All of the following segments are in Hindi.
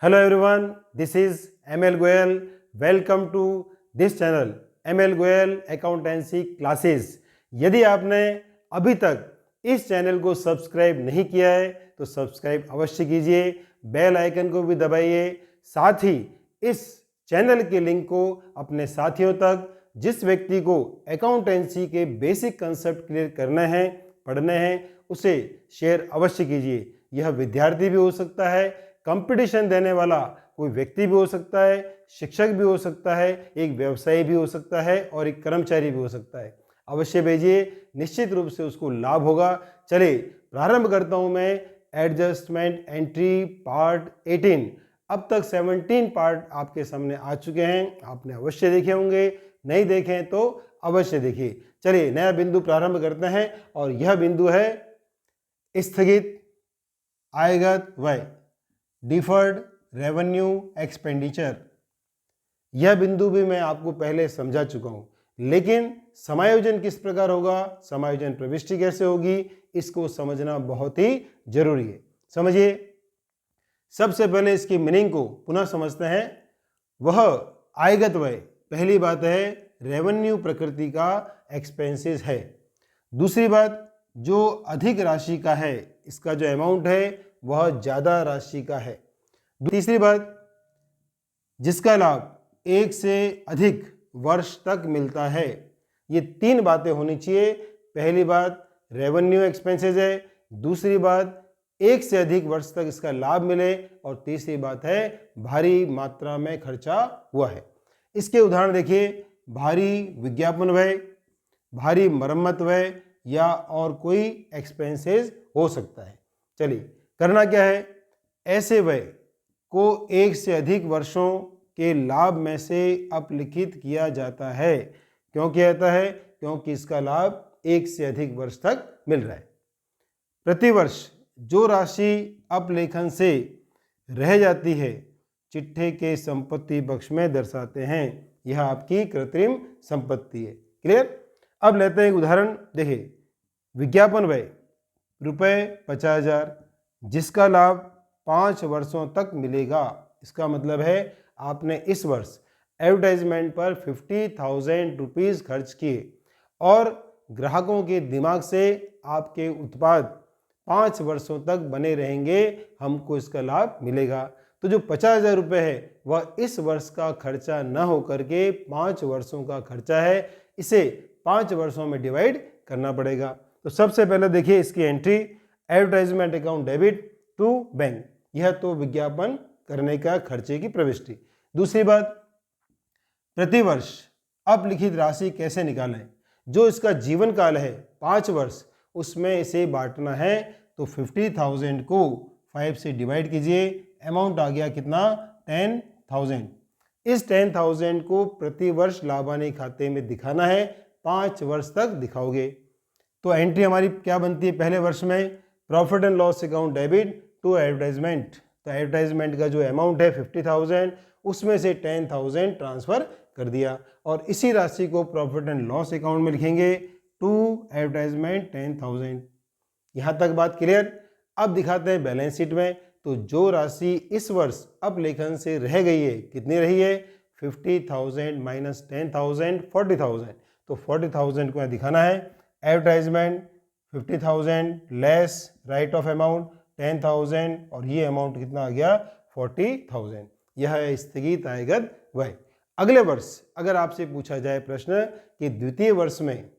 Hello everyone, this is ML Goyal. Welcome to this channel ML Goyal Accountancy Classes. यदि आपने अभी तक इस चैनल को सब्सक्राइब नहीं किया है तो सब्सक्राइब अवश्य कीजिए, बेल आइकन को भी दबाइए। साथ ही इस चैनल के लिंक को अपने साथियों तक, जिस व्यक्ति को अकाउंटेंसी के बेसिक कंसेप्ट क्लियर करने हैं, पढ़ने हैं, उसे शेयर अवश्य कीजिए। यह विद्यार्थी भी हो सकता है, कंपटीशन देने वाला कोई व्यक्ति भी हो सकता है, शिक्षक भी हो सकता है, एक व्यवसायी भी हो सकता है और एक कर्मचारी भी हो सकता है। अवश्य भेजिए, निश्चित रूप से उसको लाभ होगा। चलिए प्रारंभ करता हूं मैं एडजस्टमेंट एंट्री पार्ट 18। अब तक 17 पार्ट आपके सामने आ चुके हैं, आपने अवश्य देखे होंगे, नहीं देखे तो अवश्य देखिए। चलिए नया बिंदु प्रारंभ करते हैं और यह बिंदु है स्थगित आयगत व्यय, डिफर्ड रेवेन्यू एक्सपेंडिचर। यह बिंदु भी मैं आपको पहले समझा चुका हूं, लेकिन समायोजन किस प्रकार होगा, समायोजन प्रविष्टि कैसे होगी, इसको समझना बहुत ही जरूरी है। समझिए, सबसे पहले इसकी मीनिंग को पुनः समझते हैं। वह आयगत व्यय, पहली बात है रेवेन्यू प्रकृति का एक्सपेंसेस है। दूसरी बात, जो अधिक राशि का है, इसका जो अमाउंट है वह ज्यादा राशि का है। तीसरी बात, जिसका लाभ एक से अधिक वर्ष तक मिलता है। ये तीन बातें होनी चाहिए। पहली बात रेवेन्यू एक्सपेंसेस है, दूसरी बात एक से अधिक वर्ष तक इसका लाभ मिले, और तीसरी बात है भारी मात्रा में खर्चा हुआ है। इसके उदाहरण देखिए, भारी विज्ञापन व्यय, भारी मरम्मत व्यय या और कोई एक्सपेंसेस हो सकता है। चलिए करना क्या है, ऐसे व्यय को एक से अधिक वर्षों के लाभ में से अपलिखित किया जाता है। क्यों किया जाता है? क्योंकि इसका लाभ एक से अधिक वर्ष तक मिल रहा है। प्रतिवर्ष जो राशि अपलेखन से रह जाती है, चिट्ठे के संपत्ति पक्ष में दर्शाते हैं। यह आपकी कृत्रिम संपत्ति है। क्लियर? अब लेते हैं एक उदाहरण। देखिए, विज्ञापन व्यय ₹50,000, जिसका लाभ 5 वर्षों तक मिलेगा। इसका मतलब है आपने इस वर्ष एडवर्टाइजमेंट पर 50,000 रुपीज खर्च किए और ग्राहकों के दिमाग से आपके उत्पाद 5 वर्षों तक बने रहेंगे, हमको इसका लाभ मिलेगा। तो जो 50,000 रुपये है वह इस वर्ष का खर्चा न होकर के 5 वर्षों का खर्चा है। इसे 5 वर्षों में डिवाइड करना पड़ेगा। तो सबसे पहले देखिए इसकी entry, advertisement account debit to bank, यह तो विज्ञापन करने का खर्चे की प्रविष्टि। दूसरी बात, प्रतिवर्ष अपलिखित राशि कैसे निकालें। जो इसका जीवन काल है 5 वर्ष, उसमें इसे बांटना है। तो 50,000 को 5 से डिवाइड कीजिए, अमाउंट आ गया कितना, 10,000। इस 10,000 को प्रतिवर्ष लाभानी खाते में दिखाना है, 5 वर्ष तक दिखाओगे। तो एंट्री हमारी क्या बनती है पहले वर्ष में, profit and loss account debit to advertisement. तो एडवर्टाइजमेंट का जो अमाउंट है 50,000, उसमें से 10,000 ट्रांसफर कर दिया और इसी राशि को प्रॉफिट एंड लॉस अकाउंट में लिखेंगे टू एडवर्टाइजमेंट 10,000। यहाँ तक बात क्लियर? अब दिखाते हैं बैलेंस शीट में। तो जो राशि इस वर्ष अपलेखन से रह गई है, कितनी रही है, 50,000 माइनस 10,000, 40,000। तो 40,000 को यहाँ दिखाना है। Advertisement 50,000 less right of amount 10,000 और ये अमाउंट कितना आ गया, 40,000। यह है स्थगित आयगत व्यय। अगले वर्ष अगर आपसे पूछा जाए प्रश्न कि द्वितीय वर्ष में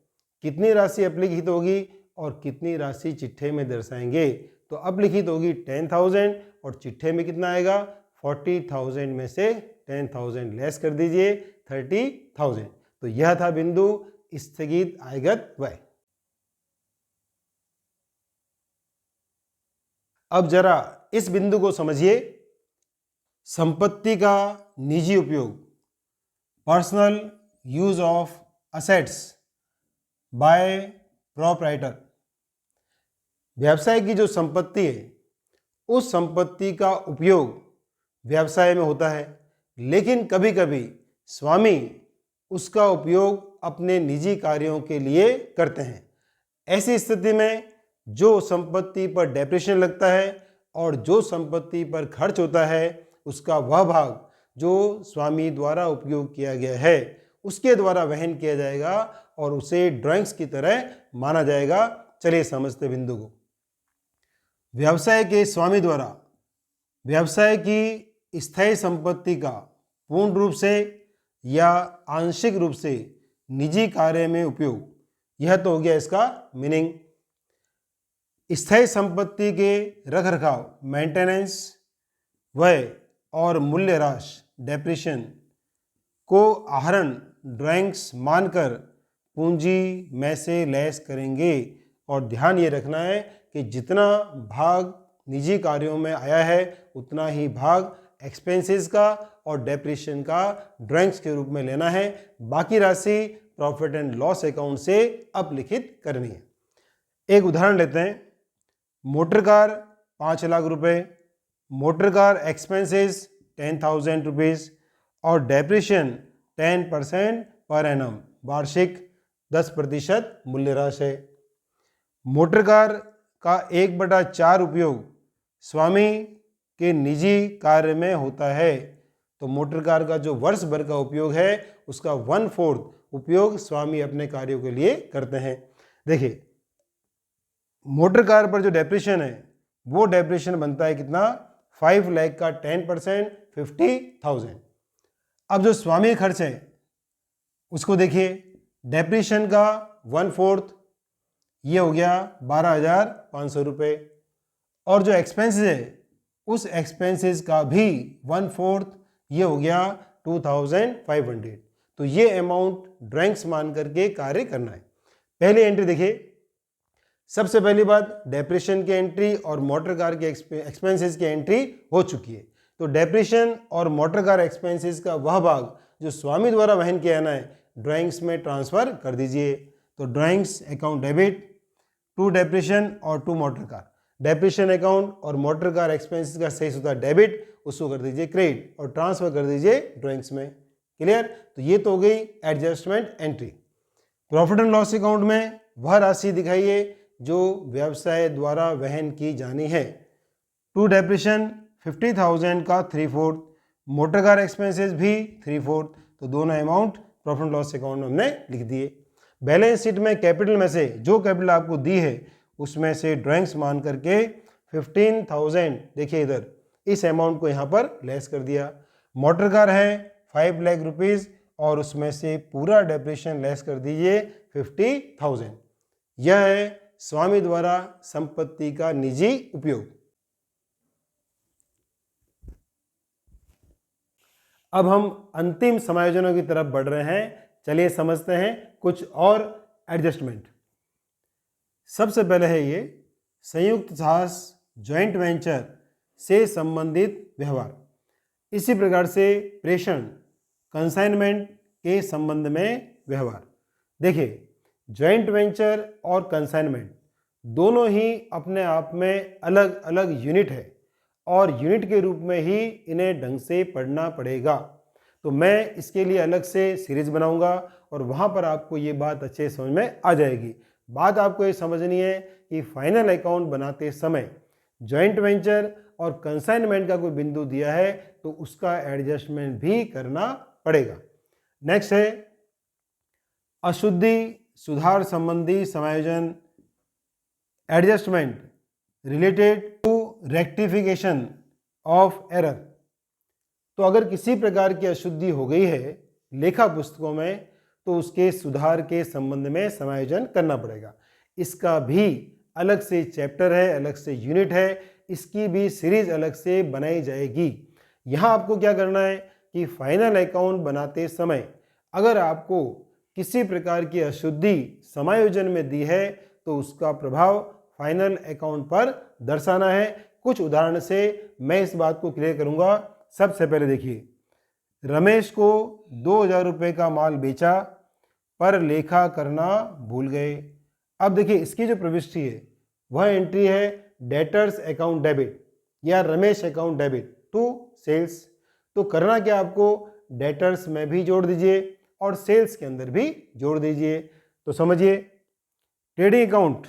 कितनी राशि अपलिखित होगी और कितनी राशि चिट्ठे में दर्शाएंगे, तो अपलिखित होगी 10,000 और चिट्ठे में कितना आएगा, 40,000 में से 10,000 लेस कर दीजिए, 30,000। तो यह था बिंदु स्थगित आयगत व्यय। अब जरा इस बिंदु को समझिए। संपत्ति का निजी उपयोग, personal use of assets by proprietor. व्यवसाय की जो संपत्ति है, उस संपत्ति का उपयोग व्यवसाय में होता है, लेकिन कभी कभी स्वामी उसका उपयोग अपने निजी कार्यों के लिए करते हैं। ऐसी स्थिति में जो संपत्ति पर डेप्रिसिएशन लगता है और जो संपत्ति पर खर्च होता है, उसका वह भाग जो स्वामी द्वारा उपयोग किया गया है उसके द्वारा वहन किया जाएगा और उसे ड्राइंग्स की तरह माना जाएगा। चलिए समझते बिंदु को। व्यवसाय के स्वामी द्वारा व्यवसाय की स्थायी संपत्ति का पूर्ण रूप से या आंशिक रूप से निजी कार्य में उपयोग, यह तो हो गया इसका मीनिंग। स्थायी संपत्ति के रखरखाव मेंटेनेंस, व्यय और मूल्यह्रास डेप्रिशिएशन को आहरण ड्राइंग्स मानकर पूंजी में से लेस करेंगे। और ध्यान ये रखना है कि जितना भाग निजी कार्यों में आया है उतना ही भाग एक्सपेंसेस का और डेप्रिशिएशन का ड्राइंग्स के रूप में लेना है। बाकी राशि प्रॉफिट एंड लॉस अकाउंट से अपलिखित करनी है। एक उदाहरण लेते हैं। मोटर कार 5 लाख रुपए, मोटर कार एक्सपेंसेस 10,000 रुपीज़ और डेप्रिशिएशन 10% पर एनम, वार्षिक 10% मूल्यह्रास है। मोटर कार का 1/4 उपयोग स्वामी के निजी कार्य में होता है, तो मोटर कार का जो वर्ष भर का उपयोग है उसका 1/4 उपयोग स्वामी अपने कार्यों के लिए करते हैं। देखिए मोटर कार पर जो डेप्रिशिएशन है वो डेप्रिशिएशन बनता है कितना, 5 लाख का 10% 50,000। अब जो स्वामी खर्च है उसको देखिए, डेप्रिशिएशन का 1/4 ये हो गया 12,500 रुपये और जो एक्सपेंसेस है उस एक्सपेंसेस का भी 1/4 ये हो गया 2,500। तो ये अमाउंट ड्राइंग्स मान करके कार्य करना है। पहली एंट्री देखिए, सबसे पहली बात डेप्रिशिएशन की एंट्री और मोटर कार के एक्सपेंसेस की एंट्री हो चुकी है। तो डेप्रिशिएशन और मोटर कार एक्सपेंसेस का वह भाग जो स्वामी द्वारा वहन किया जाना है ड्राइंग्स में ट्रांसफर कर दीजिए। तो drawings account debit to depreciation और to motor car, depreciation account और मोटर कार एक्सपेंसेस का सही होता है डेबिट, उसको कर दीजिए क्रेडिट और ट्रांसफर कर दीजिए ड्राइंग्स में। क्लियर? तो ये तो हो गई adjustment entry. Profit and loss account में वह राशि दिखाइए जो व्यवसाय द्वारा वहन की जानी है। टू डेप्रिशिएशन 50,000 का 3/4, मोटर कार एक्सपेंसेस भी 3/4, तो दोनों amount profit and loss account में हमने लिख दिए। बैलेंस शीट में कैपिटल में से जो कैपिटल आपको दी है उसमें से ड्राइंग्स मान करके 15,000, देखिए इधर इस अमाउंट को यहाँ पर लेस कर दिया। मोटर कार है 5 लाख रुपीज़ और उसमें से पूरा डेप्रिशिएशन लेस कर दीजिए 50,000। यह है स्वामी द्वारा संपत्ति का निजी उपयोग। अब हम अंतिम समायोजनों की तरफ बढ़ रहे हैं। चलिए समझते हैं कुछ और एडजस्टमेंट। सबसे पहले है ये संयुक्त साहस जॉइंट वेंचर से संबंधित व्यवहार। इसी प्रकार से प्रेषण कंसाइनमेंट के संबंध में व्यवहार। देखिए जॉइंट वेंचर और कंसाइनमेंट दोनों ही अपने आप में अलग अलग यूनिट है और यूनिट के रूप में ही इन्हें ढंग से पढ़ना पड़ेगा। तो मैं इसके लिए अलग से सीरीज बनाऊंगा और वहाँ पर आपको ये बात अच्छे समझ में आ जाएगी। बात आपको ये समझनी है कि फाइनल अकाउंट बनाते समय जॉइंट वेंचर और कंसाइनमेंट का कोई बिंदु दिया है तो उसका एडजस्टमेंट भी करना पड़ेगा। नेक्स्ट है अशुद्धि सुधार संबंधी समायोजन, adjustment related to rectification of error. तो अगर किसी प्रकार की अशुद्धि हो गई है लेखा पुस्तकों में तो उसके सुधार के संबंध में समायोजन करना पड़ेगा। इसका भी अलग से चैप्टर है, अलग से यूनिट है, इसकी भी सीरीज अलग से बनाई जाएगी। यहाँ आपको क्या करना है कि फाइनल अकाउंट बनाते समय अगर आपको किसी प्रकार की अशुद्धि समायोजन में दी है तो उसका प्रभाव फाइनल अकाउंट पर दर्शाना है। कुछ उदाहरण से मैं इस बात को क्लियर करूंगा। सबसे पहले देखिए, रमेश को 2,000 रुपये का माल बेचा पर लेखा करना भूल गए। अब देखिए इसकी जो प्रविष्टि है वह एंट्री है डेटर्स अकाउंट डेबिट या Ramesh account debit to sales. तो करना क्या, आपको डेटर्स में भी जोड़ दीजिए और सेल्स के अंदर भी जोड़ दीजिए। तो समझिए ट्रेडिंग अकाउंट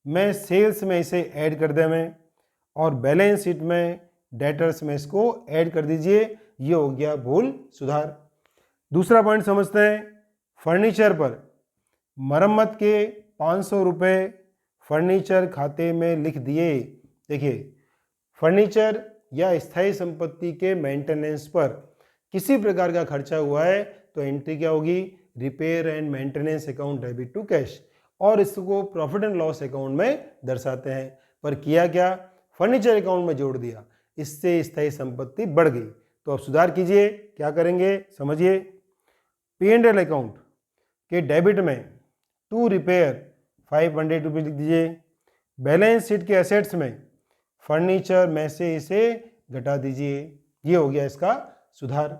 में सेल्स में इसे ऐड कर दें मैं और बैलेंस शीट में डेटर्स में इसको ऐड कर दीजिए। ये हो गया भूल सुधार। दूसरा पॉइंट समझते हैं। फर्नीचर पर मरम्मत के 500 रुपये फर्नीचर खाते में लिख दिए। देखिए, फर्नीचर या स्थायी संपत्ति के मेंटेनेंस पर किसी प्रकार का खर्चा हुआ है तो एंट्री क्या होगी? Repair and maintenance account debit to cash, और इसको प्रॉफिट एंड लॉस अकाउंट में दर्शाते हैं। पर किया क्या? फर्नीचर अकाउंट में जोड़ दिया, इससे स्थायी संपत्ति बढ़ गई। तो अब सुधार कीजिए, क्या करेंगे समझिए। P&L अकाउंट के डेबिट में टू रिपेयर 500 रुपये लिख दीजिए। बैलेंस शीट के एसेट्स में फर्नीचर में से इसे घटा दीजिए। ये हो गया इसका सुधार।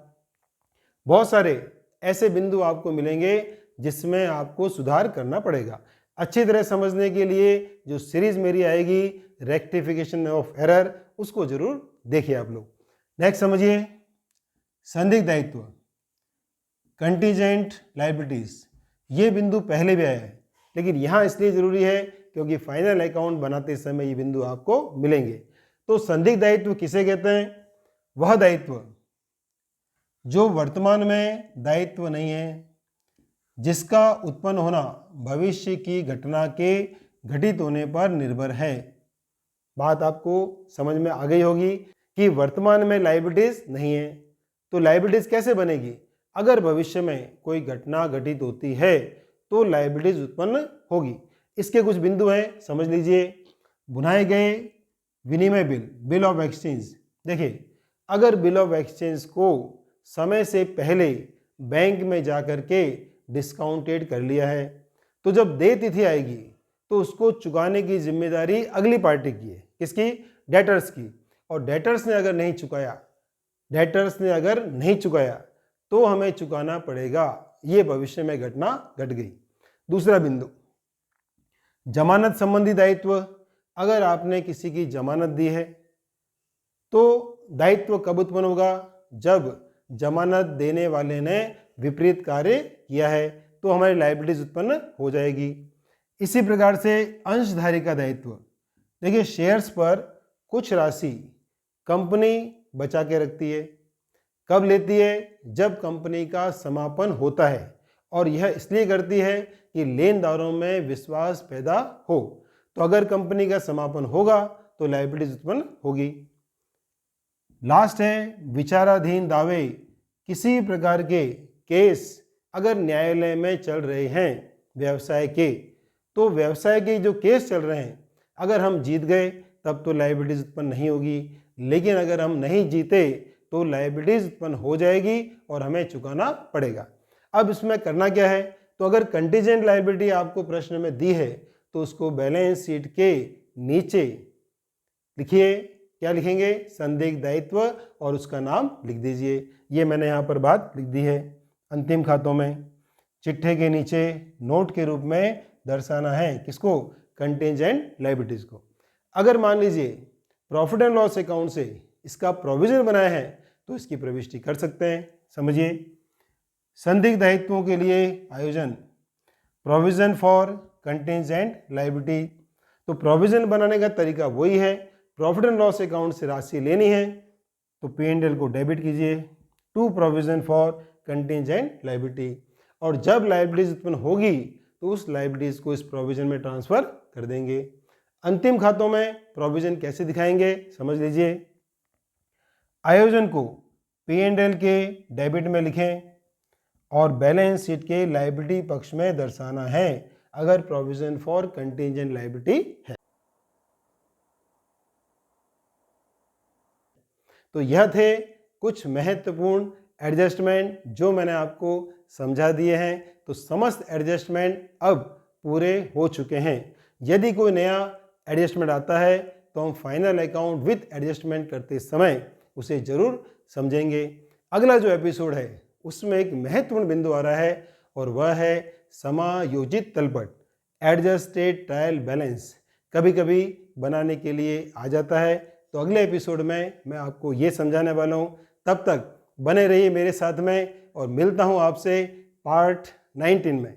बहुत सारे ऐसे बिंदु आपको मिलेंगे जिसमें आपको सुधार करना पड़ेगा। अच्छी तरह समझने के लिए जो सीरीज मेरी आएगी रेक्टिफिकेशन ऑफ एरर, उसको जरूर देखिए आप लोग। नेक्स्ट समझिए, संदिग्ध दायित्व, कंटीजेंट लायबिलिटीज। ये बिंदु पहले भी आया है, लेकिन यहाँ इसलिए जरूरी है क्योंकि फाइनल अकाउंट बनाते समय ये बिंदु आपको मिलेंगे। तो संदिग्ध दायित्व किसे कहते हैं? वह दायित्व जो वर्तमान में दायित्व नहीं है, जिसका उत्पन्न होना भविष्य की घटना के घटित होने पर निर्भर है। बात आपको समझ में आ गई होगी कि वर्तमान में लायबिलिटीज नहीं है, तो लायबिलिटीज कैसे बनेगी? अगर भविष्य में कोई घटना घटित होती है तो लायबिलिटीज उत्पन्न होगी। इसके कुछ बिंदु हैं, समझ लीजिए। बुनाए गए विनिमय बिल, बिल ऑफ एक्सचेंज। देखिए, अगर बिल ऑफ एक्सचेंज को समय से पहले बैंक में जाकर के डिस्काउंटेड कर लिया है, तो जब देय तिथि आएगी तो उसको चुकाने की जिम्मेदारी अगली पार्टी की है। किसकी? डेटर्स की। और डेटर्स ने अगर नहीं चुकाया तो हमें चुकाना पड़ेगा। ये भविष्य में घटना घट गई। दूसरा बिंदु, जमानत संबंधी दायित्व। अगर आपने किसी की जमानत दी है तो दायित्व कब उत्पन्न होगा? जब जमानत देने वाले ने विपरीत कार्य किया है तो हमारी लायबिलिटीज उत्पन्न हो जाएगी। इसी प्रकार से अंशधारी का दायित्व। देखिए, शेयर्स पर कुछ राशि कंपनी बचा के रखती है। कब लेती है? जब कंपनी का समापन होता है, और यह इसलिए करती है कि लेनदारों में विश्वास पैदा हो। तो अगर कंपनी का समापन होगा तो लायबिलिटीज उत्पन्न होगी। लास्ट है विचाराधीन दावे। किसी प्रकार के केस अगर न्यायालय में चल रहे हैं व्यवसाय के, तो व्यवसाय के जो केस चल रहे हैं अगर हम जीत गए तब तो लायबिलिटीज उत्पन्न नहीं होगी, लेकिन अगर हम नहीं जीते तो लायबिलिटीज उत्पन्न हो जाएगी और हमें चुकाना पड़ेगा। अब इसमें करना क्या है? तो अगर कंटीजेंट लायबिलिटी आपको प्रश्न में दी है तो उसको बैलेंस शीट के नीचे लिखिए। क्या लिखेंगे? संदिग्ध दायित्व, और उसका नाम लिख दीजिए। ये मैंने यहाँ पर बात लिख दी है। अंतिम खातों में चिट्ठे के नीचे नोट के रूप में दर्शाना है किसको? कंटीजेंट लायबिलिटीज को। अगर मान लीजिए प्रॉफिट एंड लॉस अकाउंट से इसका प्रोविजन बनाया है तो इसकी प्रविष्टि कर सकते हैं। समझिए, संदिग्ध दायित्वों के लिए आयोजन, प्रोविजन फॉर कंटीजेंट लायबिलिटी। तो प्रोविजन बनाने का तरीका वही है, प्रॉफिट एंड लॉस अकाउंट से राशि लेनी है तो P&L को डेबिट कीजिए to provision for contingent liability, और जब लायबिलिटीज उत्पन्न होगी तो उस लायबिलिटीज को इस प्रोविजन में ट्रांसफर कर देंगे। अंतिम खातों में प्रोविजन कैसे दिखाएंगे समझ लीजिए। आयोजन को P&L के डेबिट में लिखें और बैलेंस शीट के लायबिलिटी पक्ष में दर्शाना है अगर प्रोविजन फॉर कंटीजेंट लायबिलिटी है। तो यह थे कुछ महत्वपूर्ण एडजस्टमेंट जो मैंने आपको समझा दिए हैं। तो समस्त एडजस्टमेंट अब पूरे हो चुके हैं। यदि कोई नया एडजस्टमेंट आता है तो हम फाइनल अकाउंट विथ एडजस्टमेंट करते समय उसे जरूर समझेंगे। अगला जो एपिसोड है उसमें एक महत्वपूर्ण बिंदु आ रहा है और वह है समायोजित तलपट, एडजस्टेड ट्रायल बैलेंस। कभी कभी बनाने के लिए आ जाता है, तो अगले एपिसोड में मैं आपको ये समझाने वाला हूँ। तब तक बने रहिए मेरे साथ में और मिलता हूँ आपसे पार्ट 19 में।